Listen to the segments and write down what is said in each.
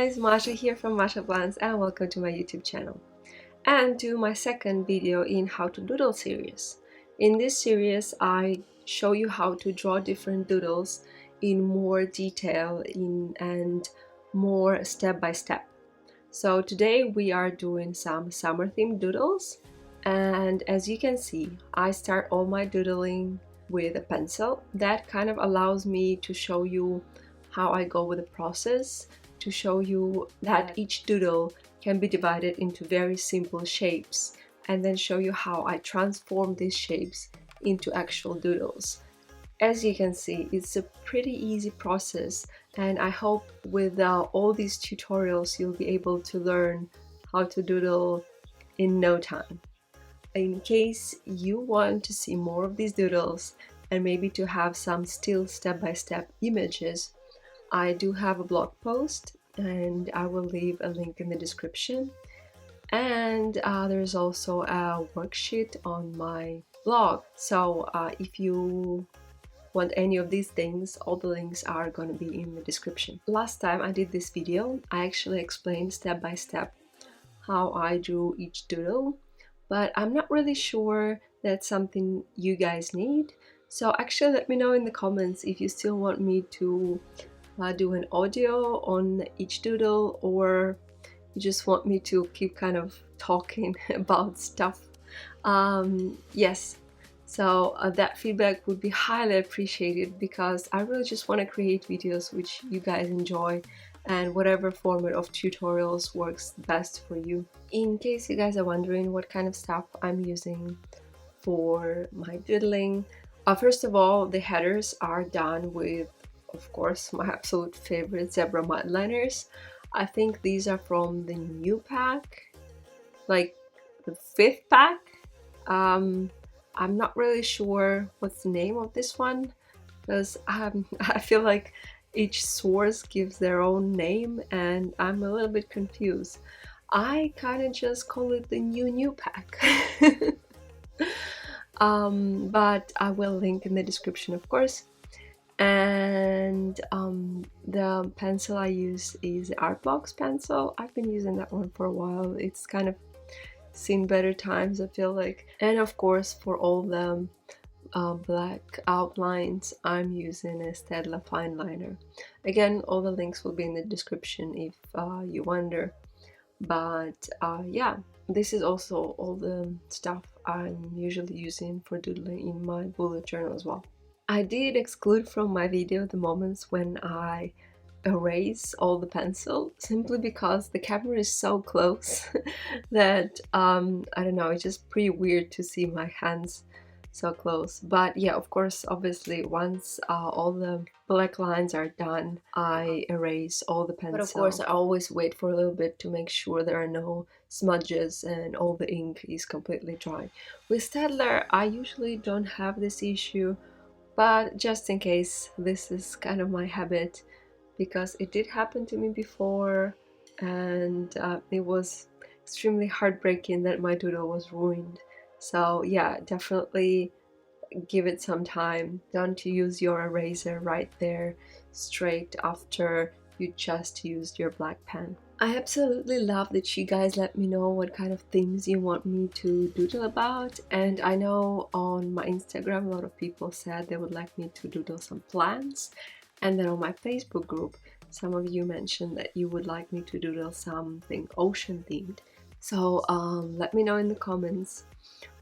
guys, Masha here from Masha Plans and welcome to my YouTube channel and to my second video in How to Doodle series. In this series I show you how to draw different doodles in more detail and more step by step. So today we are doing some summer themed doodles, and as you can see I start all my doodling with a pencil. That kind of allows me to show you how I go with the process, to show you that each doodle can be divided into very simple shapes, and then show you how I transform these shapes into actual doodles. As you can see, it's a pretty easy process, and I hope with all these tutorials you'll be able to learn how to doodle in no time. In case you want to see more of these doodles and maybe to have some still step-by-step images, I do have a blog post and I will leave a link in the description. And there's also a worksheet on my blog. So if you want any of these things, all the links are going to be in the description. Last time I did this video, I actually explained step by step how I drew each doodle, but I'm not really sure that's something you guys need. So actually let me know in the comments if you still want me to do an audio on each doodle, or you just want me to keep kind of talking about stuff. Yes, so that feedback would be highly appreciated, because I really just want to create videos which you guys enjoy, and whatever format of tutorials works best for you. In case you guys are wondering what kind of stuff I'm using for my doodling, first of all, the headers are done with, of course, my absolute favorite zebra mudliners. I think these are from the new pack, like the 5th pack. I'm not really sure what's the name of this one, because I feel like each source gives their own name and I'm a little bit confused. I kind of just call it the new pack. But I will link in the description, of course. And the pencil I use is the Artbox pencil. I've been using that one for a while. It's kind of seen better times, I feel like. And of course, for all the black outlines, I'm using a Staedtler fine liner. Again, all the links will be in the description if you wonder. But yeah, this is also all the stuff I'm usually using for doodling in my bullet journal as well. I did exclude from my video the moments when I erase all the pencil, simply because the camera is so close that I don't know, it's just pretty weird to see my hands so close. But yeah, of course, obviously once all the black lines are done, I erase all the pencil. But of course I always wait for a little bit to make sure there are no smudges and all the ink is completely dry. With Staedtler I usually don't have this issue, but just in case, this is kind of my habit, because it did happen to me before, and it was extremely heartbreaking that my doodle was ruined. So yeah, definitely give it some time. Don't use your eraser right there straight after you just used your black pen. I absolutely love that you guys let me know what kind of themes you want me to doodle about, and I know on my Instagram a lot of people said they would like me to doodle some plants, and then on my Facebook group some of you mentioned that you would like me to doodle something ocean themed. So let me know in the comments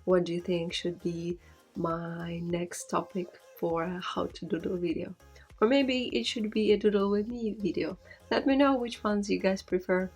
what do you think should be my next topic for a how to doodle video. Or maybe it should be a doodle with me video. Let me know which ones you guys prefer.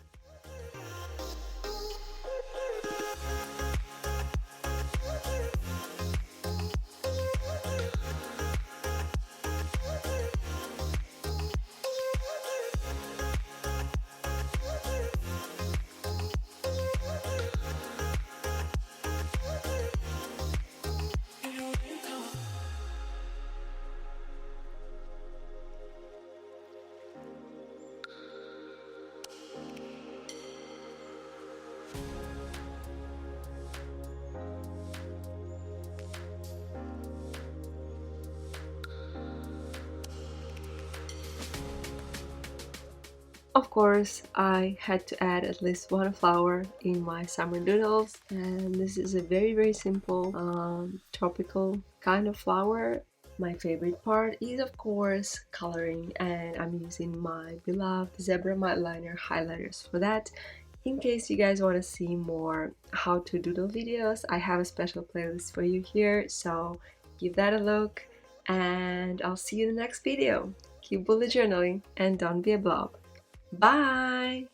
Of course, I had to add at least one flower in my summer doodles, and this is a very simple tropical kind of flower. My favorite part is of course coloring, and I'm using my beloved zebra mud liner highlighters for that. In case you guys want to see more how to doodle videos, I have a special playlist for you here, so give that a look, and I'll see you in the next video. Keep bullet journaling and don't be a blob. Bye!